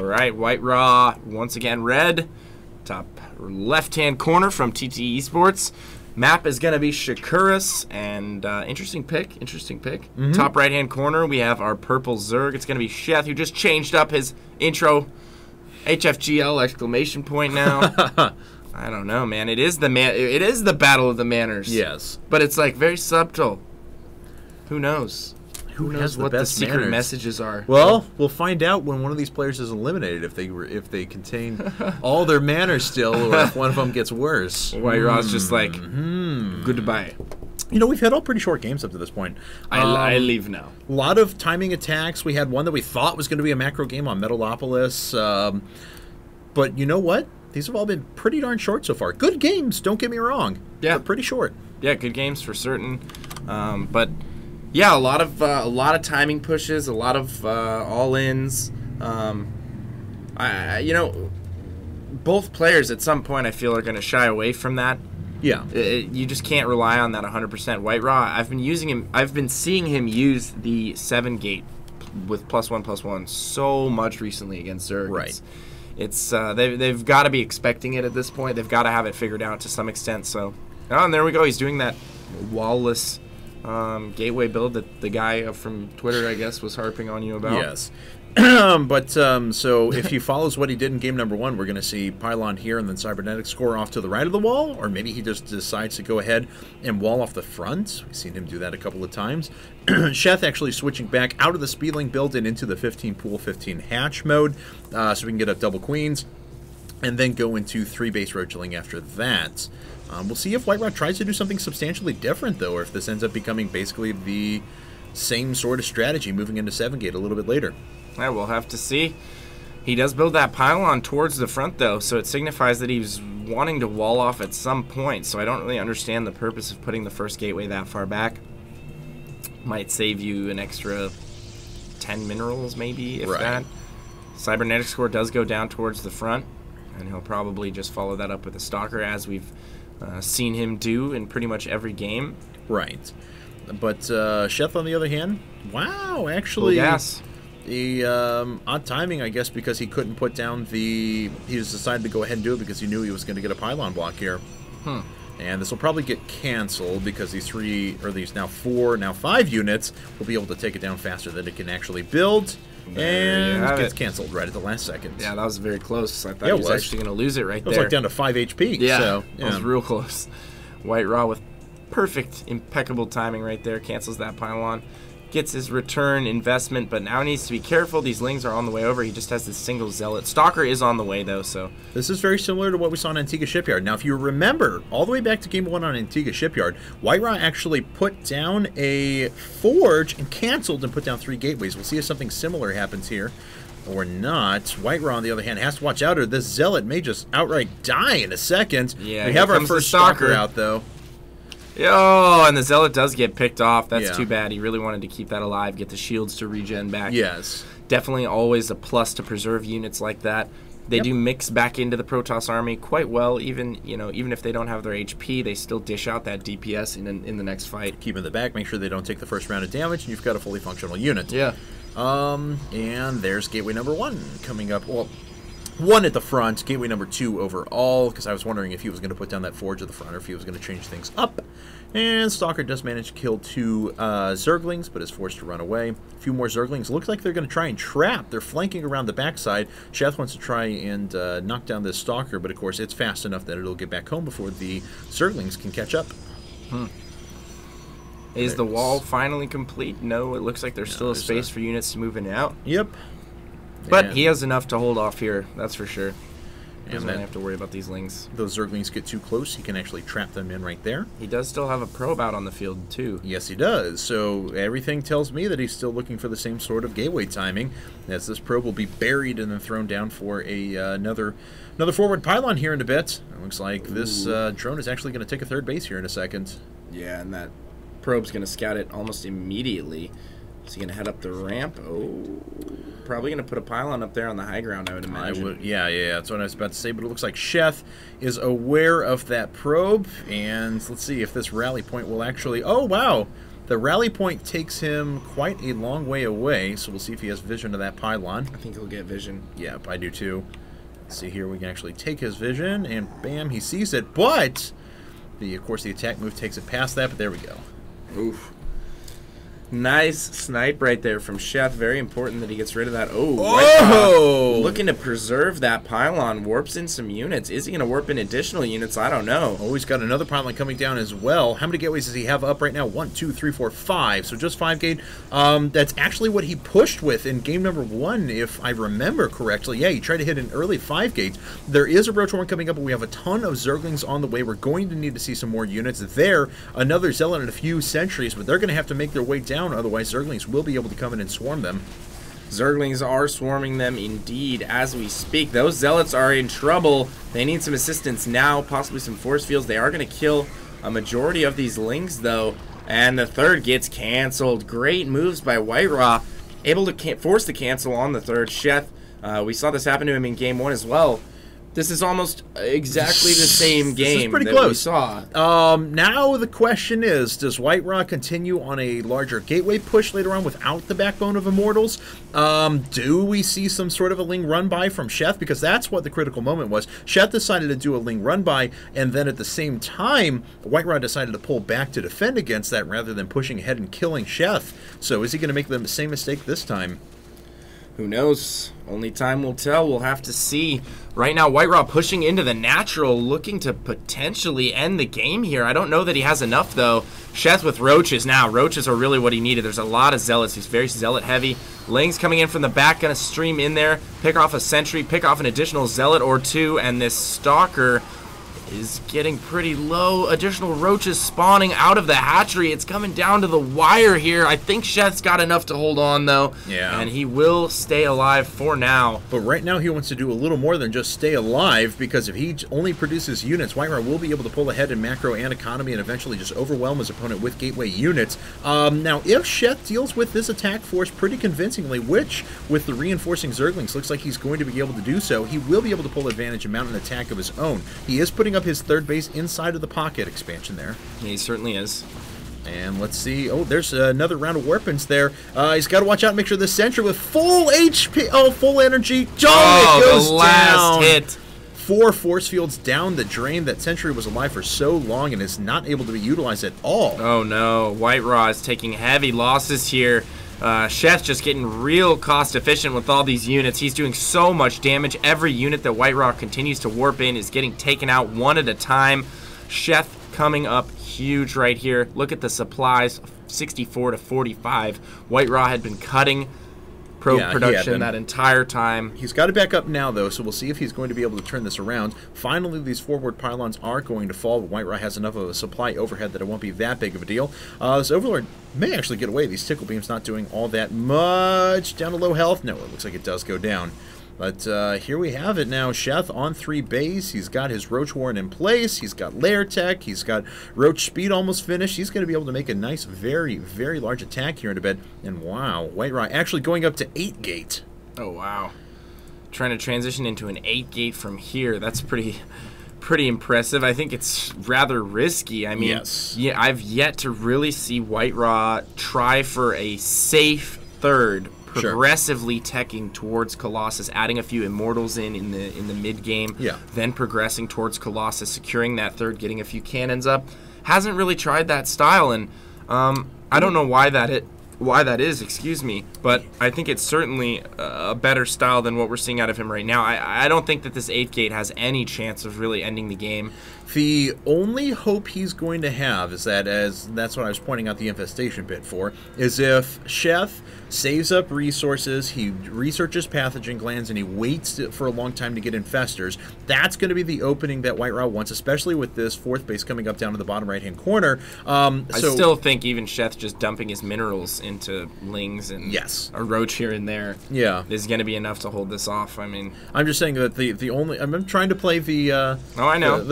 right, White-ra once again red. Top left-hand corner from TT Esports. Map is going to be Shakuras, and interesting pick. Top right-hand corner, we have our purple Zerg. It's going to be Sheth, who just changed up his intro. HFGL exclamation point now. I don't know, man. It is the battle of the manners. Yes. But it's like very subtle. Who knows? Who knows what the the best secret manners? messages are? Well, we'll find out when one of these players is eliminated if they contain all their manners still, or if one of them gets worse. White-ra's just like goodbye. You know, we've had all pretty short games up to this point. I leave now. A lot of timing attacks. We had one that we thought was going to be a macro game on Metalopolis. But you know what? These have all been pretty darn short so far. Good games, don't get me wrong. Yeah. But pretty short. Yeah, good games for certain. But yeah, a lot of timing pushes, a lot of all-ins. You know, both players at some point I feel are going to shy away from that. Yeah. You just can't rely on that 100%. White-ra, I've been seeing him use the 7 gate with +1/+1 so much recently against Zerg. Right. It's they've got to be expecting it at this point. They've got to have it figured out to some extent. So, oh, and there we go. He's doing that wall-less gateway build that the guy from Twitter, I guess, was harping on you about. Yes. So if he follows what he did in game number 1, we're going to see Pylon here and then Cybernetic score off to the right of the wall, or maybe he just decides to go ahead and wall off the front. We've seen him do that a couple of times. Sheth actually switching back out of the Speedling build and into the 15 pool, 15 hatch mode, so we can get up double queens, and then go into 3 base roachling after that. We'll see if White-ra tries to do something substantially different, though, or if this ends up becoming basically the same sort of strategy moving into 7 gate a little bit later. Yeah, we'll have to see. He does build that pylon towards the front, though, so it signifies that he's wanting to wall off at some point, so I don't really understand the purpose of putting the first gateway that far back. Might save you an extra 10 minerals, maybe, if that. Cybernetic score does go down towards the front, and he'll probably just follow that up with a Stalker, as we've seen him do in pretty much every game. Right. But Sheth, on the other hand, wow, actually... Full gas. The odd timing, I guess, because he couldn't put down the... He just decided to go ahead and do it because he knew he was going to get a pylon block here. And this will probably get canceled because these 3, or these now 4, now 5 units will be able to take it down faster than it can actually build. And it gets canceled right at the last second. Yeah, that was very close. I thought he was actually going to lose it right there. It was like down to 5 HP. Yeah, so, it was real close. White-ra with perfect, impeccable timing right there. Cancels that pylon. Gets his return investment, but now needs to be careful. These lings are on the way over. He just has this single zealot. Stalker is on the way, though, so... This is very similar to what we saw in Antigua Shipyard. Now, if you remember, all the way back to Game 1 on Antigua Shipyard, White-ra actually put down a forge and canceled and put down 3 gateways. We'll see if something similar happens here or not. White-ra, on the other hand, has to watch out, or this zealot may just outright die in a second. Yeah, we have our first Stalker out, though. Oh, and the Zealot does get picked off. That's too bad. He really wanted to keep that alive, get the shields to regen back. Yes. Definitely always a plus to preserve units like that. They do mix back into the Protoss army quite well. Even if they don't have their HP, they still dish out that DPS in the next fight. Keep in the back, make sure they don't take the first round of damage, and you've got a fully functional unit. Yeah. And there's gateway number 1 coming up. Well, 1 at the front, gateway number 2 overall, because I was wondering if he was going to put down that forge at the front or if he was going to change things up. And Stalker does manage to kill 2 Zerglings, but is forced to run away. A few more Zerglings. Looks like they're going to try and trap. They're flanking around the backside. Sheth wants to try and knock down this Stalker, but of course it's fast enough that it'll get back home before the Zerglings can catch up. Is the wall finally complete? No, it looks like there's still a space for units to move in and out. Yep. But he has enough to hold off here, that's for sure. He doesn't have to worry about these lings. Those Zerglings get too close, he can actually trap them in right there. He does still have a probe out on the field, too. Yes, he does. So everything tells me that he's still looking for the same sort of gateway timing, as this probe will be buried and then thrown down for a another forward pylon here in a bit. It looks like this drone is actually going to take a 3rd base here in a second. Yeah, and that probe's going to scout it almost immediately. Is he going to head up the ramp? Oh, probably going to put a pylon up there on the high ground, I would imagine. Yeah, that's what I was about to say, but it looks like Sheth is aware of that probe, and let's see if this rally point will actually... Oh, wow! The rally point takes him quite a long way away, so we'll see if he has vision of that pylon. I think he'll get vision. Yep, I do too. Let's see here, we can actually take his vision, and bam, he sees it, but of course the attack move takes it past that, but there we go. Oof. Nice snipe right there from Sheth. Very important that he gets rid of that. Oh! Looking to preserve that pylon. Warps in some units. Is he going to warp in additional units? I don't know. Oh, he's got another pylon coming down as well. How many gateways does he have up right now? 1, 2, 3, 4, 5. So just 5 gate. That's actually what he pushed with in game number 1, if I remember correctly. Yeah, he tried to hit an early 5 gates. There is a Roach Horn coming up, but we have a ton of Zerglings on the way. We're going to need to see some more units there. Another Zealot and a few Sentries, but they're going to have to make their way down. Otherwise, Zerglings will be able to come in and swarm them. Zerglings are swarming them indeed as we speak. Those Zealots are in trouble. They need some assistance now, possibly some force fields. They are going to kill a majority of these Lings, though. And the third gets canceled. Great moves by White.Ra. Able to force the cancel on the third. Sheth, we saw this happen to him in game 1 as well. This is almost exactly the same game that we saw. Now the question is, does White.Ra continue on a larger gateway push later on without the backbone of Immortals? Do we see some sort of a Ling run-by from Sheth? Because that's what the critical moment was. Sheth decided to do a Ling run-by, and then at the same time, White.Ra decided to pull back to defend against that rather than pushing ahead and killing Sheth. So is he going to make the same mistake this time? Who knows? Only time will tell. We'll have to see. Right now, White.Ra pushing into the natural, looking to potentially end the game here. I don't know that he has enough, though. Sheth with Roaches now. Roaches are really what he needed. There's a lot of Zealots. He's very Zealot-heavy. Ling's coming in from the back, going to stream in there, pick off a Sentry, pick off an additional Zealot or two, and this Stalker is getting pretty low. Additional Roaches spawning out of the hatchery. It's coming down to the wire here. I think Sheth's got enough to hold on, though. Yeah. And he will stay alive for now. But right now he wants to do a little more than just stay alive, because if he only produces units, White.Ra will be able to pull ahead in macro and economy and eventually just overwhelm his opponent with gateway units. Now, if Sheth deals with this attack force pretty convincingly, which, with the reinforcing Zerglings, looks like he's going to be able to do so, he will be able to pull advantage and mount an attack of his own. He is putting up his third base inside of the pocket expansion there. Yeah, he certainly is. And let's see. Oh, there's another round of weapons there. He's got to watch out and make sure the Sentry with full HP, full energy. Oh, it goes the last down. hit. 4 force fields down the drain. That Sentry was alive for so long and is not able to be utilized at all. Oh no, White.Ra is taking heavy losses here. Sheth's just getting real cost efficient with all these units. He's doing so much damage. Every unit that White.Ra continues to warp in is getting taken out one at a time. Sheth coming up huge right here. Look at the supplies, 64 to 45. White.Ra had been cutting production that entire time. He's got it back up now, though, so we'll see if he's going to be able to turn this around. Finally, these forward pylons are going to fall, but White.Ra has enough of a supply overhead that it won't be that big of a deal. This Overlord may actually get away. These Tickle Beams not doing all that much. Down to low health? No, it looks like it does go down. But here we have it now. Sheth on 3 base. He's got his Roach Warren in place. He's got Lair Tech. He's got Roach Speed almost finished. He's going to be able to make a nice, very, very large attack here in a bit. And wow, White.Ra actually going up to 8 gate. Oh, wow. Trying to transition into an 8 gate from here. That's pretty impressive. I think it's rather risky. I mean, yes. Yeah, I've yet to really see White.Ra try for a safe third, progressively teching towards Colossus, adding a few Immortals in the mid game, then progressing towards Colossus, securing that third, getting a few cannons up. Hasn't really tried that style, and I don't know why that is, excuse me, but I think it's certainly a better style than what we're seeing out of him right now. I don't think that this 8th gate has any chance of really ending the game. The only hope he's going to have is that, that's what I was pointing out the infestation bit for, is if Sheth saves up resources, he researches pathogen glands, and he waits for a long time to get infestors. That's going to be the opening that White.Ra wants, especially with this 4th base coming up down to the bottom right-hand corner. I still think even Sheth just dumping his minerals into Lings and a Roach here and there is going to be enough to hold this off. I mean, I'm just saying that the only... I'm trying to play the... I know.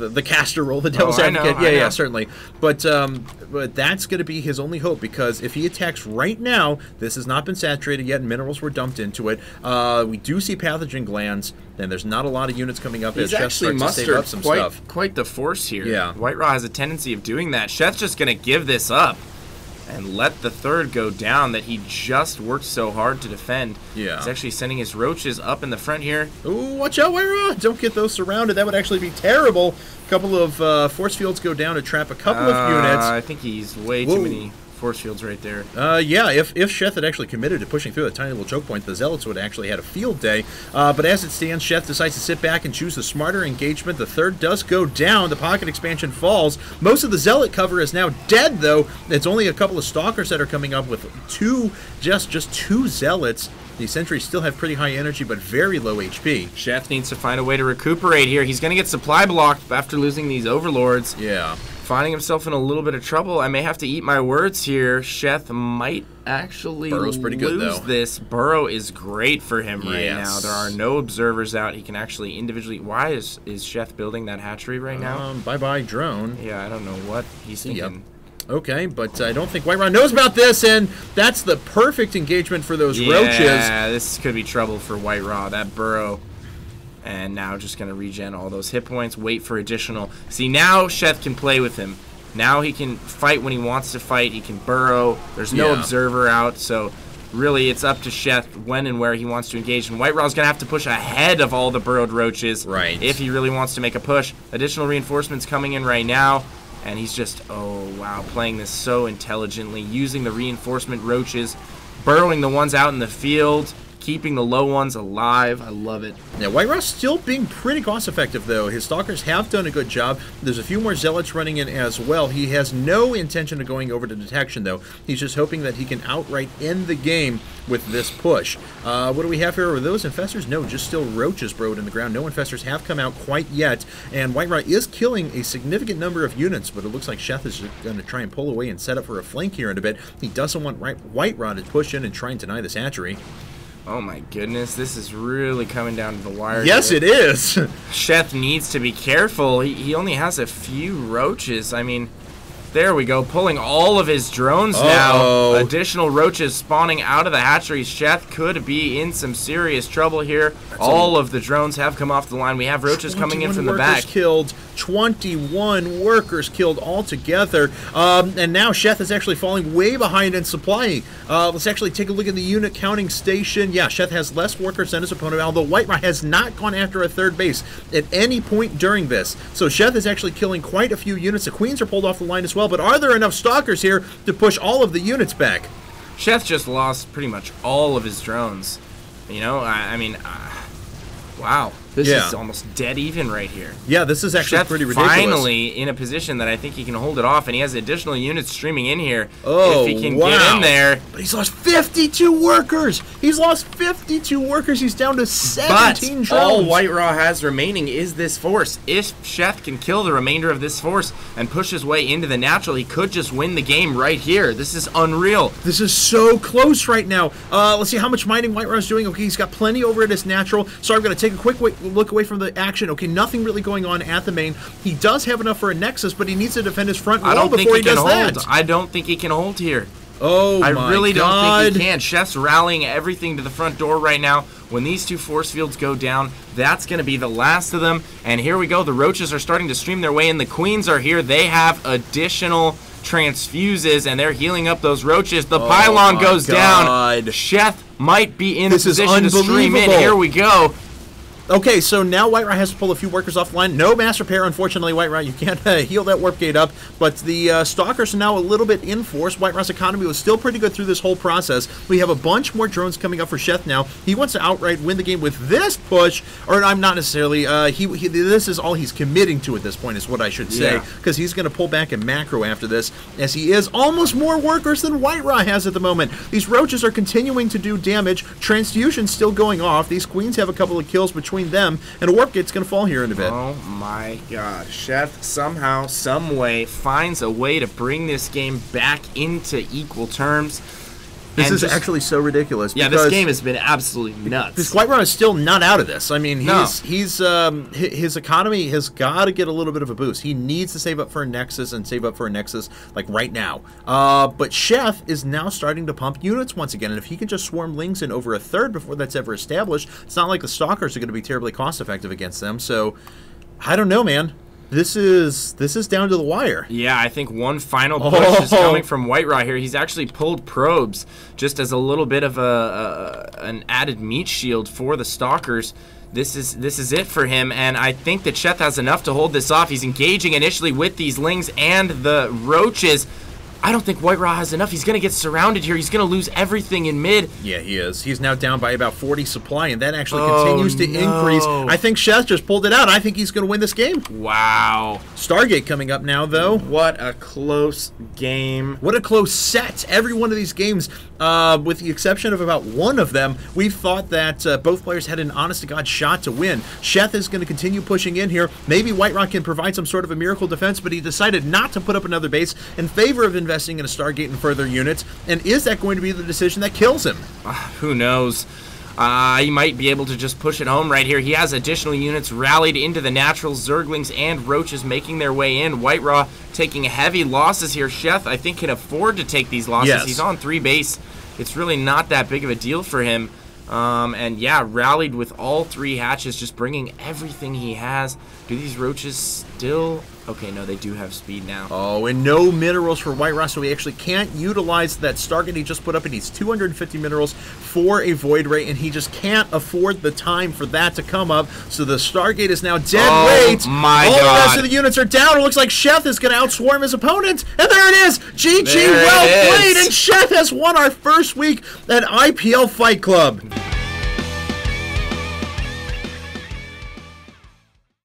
The caster role, the devil's advocate. Yeah, certainly. But that's going to be his only hope, because if he attacks right now, this has not been saturated yet, minerals were dumped into it. We do see pathogen glands, and there's not a lot of units coming up as Sheth starts to save up some stuff. Quite the force here. Yeah. White.Ra has a tendency of doing that. Sheth's just going to give this up. and let the third go down that he just worked so hard to defend. Yeah. He's actually sending his roaches up in the front here. Ooh, watch out, White-ra! Don't get those surrounded. That would actually be terrible. A couple of force fields go down to trap a couple of units. I think he's way too many force fields right there. Yeah, if Sheth had actually committed to pushing through that tiny little choke point, the Zealots would have actually had a field day. But as it stands, Sheth decides to sit back and choose the smarter engagement. The third does go down. The pocket expansion falls. Most of the Zealot cover is now dead, though. It's only a couple of Stalkers that are coming up with just two Zealots. The sentries still have pretty high energy, but very low HP. Sheth needs to find a way to recuperate here. He's going to get supply blocked after losing these overlords. Yeah. Finding himself in a little bit of trouble. I may have to eat my words here. Sheth might actually Burrow's pretty good, lose though. this. Burrow is great for him right now. There are no observers out. He can actually individually... Why is Sheth building that hatchery right now? Bye-bye, drone. Yeah, I don't know what he's thinking. Okay, but I don't think White-ra knows about this, and that's the perfect engagement for those roaches. Yeah, this could be trouble for White-ra. That Burrow... And now just going to regen all those hit points, wait for additional. See, now Sheth can play with him. Now he can fight when he wants to fight. He can burrow. There's no observer out, so really it's up to Sheth when and where he wants to engage. And White-ra's going to have to push ahead of all the burrowed roaches if he really wants to make a push. Additional reinforcements coming in right now. And he's just, oh, wow, playing this so intelligently, using the reinforcement roaches, burrowing the ones out in the field, keeping the low ones alive. I love it. Yeah, White-ra's still being pretty cost-effective, though. His Stalkers have done a good job. There's a few more Zealots running in as well. He has no intention of going over to detection, though. He's just hoping that he can outright end the game with this push. What do we have here? Are those infestors? No, just still roaches burrowed in the ground. No infestors have come out quite yet, and White-ra is killing a significant number of units, but it looks like Sheth is going to try and pull away and set up for a flank here in a bit. He doesn't want White-ra to push in and try and deny this hatchery. Oh my goodness, this is really coming down to the wire. Yes, here. it is. Sheth needs to be careful. He only has a few roaches. I mean, there we go, pulling all of his drones now. Additional roaches spawning out of the hatcheries. Sheth could be in some serious trouble here. All of the drones have come off the line. We have roaches coming in from the back. Killed. 21 workers killed altogether. And now Sheth is actually falling way behind in supply. Let's actually take a look at the unit counting station. Yeah, Sheth has less workers than his opponent, although White-ra has not gone after a third base at any point during this. So Sheth is actually killing quite a few units. The queens are pulled off the line as well, but are there enough Stalkers here to push all of the units back? Sheth just lost pretty much all of his drones. You know, I mean, wow. This is almost dead even right here. Yeah, this is actually Sheth pretty ridiculous. Finally in a position that I think he can hold it off, and he has additional units streaming in here. Oh, if he can get in there. But he's lost 52 workers. He's lost 52 workers. He's down to 17 drones. All White-ra has remaining is this force. If Sheth can kill the remainder of this force and push his way into the natural, he could just win the game right here. This is unreal. This is so close right now. Let's see how much mining White-ra's doing. Okay, he's got plenty over at his natural. So I'm going to take a quick look away from the action. Okay, nothing really going on at the main. He does have enough for a nexus, but he needs to defend his front wall before he does that. I don't think he can hold here. Oh my God. I really don't think he can. Sheth's rallying everything to the front door right now. When these two force fields go down, that's going to be the last of them. And here we go. The roaches are starting to stream their way in. The queens are here. They have additional transfuses, and they're healing up those roaches. The pylon goes down. Sheth might be in a position to stream in. Here we go. Okay, so now White-ra has to pull a few workers off the line. No mass repair, unfortunately, White-ra. You can't heal that warp gate up. But the Stalkers are now a little bit in force. White-ra's economy was still pretty good through this whole process. We have a bunch more drones coming up for Sheth now. He wants to outright win the game with this push. Or I'm not necessarily. This is all he's committing to at this point, is what I should say. Because he's going to pull back in macro after this, as he is almost more workers than White-ra has at the moment. These roaches are continuing to do damage. Transfusion's still going off. These queens have a couple of kills between them, and a warp gate's going to fall here in a bit. Oh my God. Sheth somehow, some way, finds a way to bring this game back into equal terms. This is actually so ridiculous. Yeah, this game has been absolutely nuts. This White-ra is still not out of this. I mean, his economy has got to get a little bit of a boost. He needs to save up for a Nexus and save up for a Nexus like right now. But Sheth is now starting to pump units once again, and if he can just swarm Lings in over a third before that's ever established, it's not like the Stalkers are going to be terribly cost effective against them. So I don't know, man. this is down to the wire. Yeah, I think one final push is coming from White-ra here. He's actually pulled probes just as a little bit of an added meat shield for the Stalkers. This is it for him, and I think that Sheth has enough to hold this off. He's engaging initially with these Lings and the Roaches. I don't think White-ra has enough. He's going to get surrounded here. He's going to lose everything in mid. Yeah, he is. He's now down by about 40 supply, and that actually continues to increase. I think Sheth just pulled it out. I think he's going to win this game. Wow. Stargate coming up now, though. What a close game. What a close set. Every one of these games, with the exception of about one of them, we've thought that both players had an honest-to-God shot to win. Sheth is going to continue pushing in here. Maybe White-ra can provide some sort of a miracle defense, but he decided not to put up another base in favor of investing in a Stargate and further units. And is that going to be the decision that kills him? Who knows? He might be able to just push it home right here. He has additional units rallied into the Naturals, Zerglings, and Roaches making their way in. White-ra taking heavy losses here. Sheth, I think, can afford to take these losses. Yes. He's on 3 base. It's really not that big of a deal for him. And yeah, rallied with all 3 hatches, just bringing everything he has. Do these Roaches still... Okay, no, they do have speed now. Oh, and no minerals for White-ra, so he actually can't utilize that Stargate he just put up. He needs 250 minerals for a Void Ray, and he just can't afford the time for that to come up. So the Stargate is now dead weight. My All God. the rest of the units are down. It looks like Sheth is going to outswarm his opponent. And there it is. GG, There well it played. is. And Sheth has won our first week at IPL Fight Club.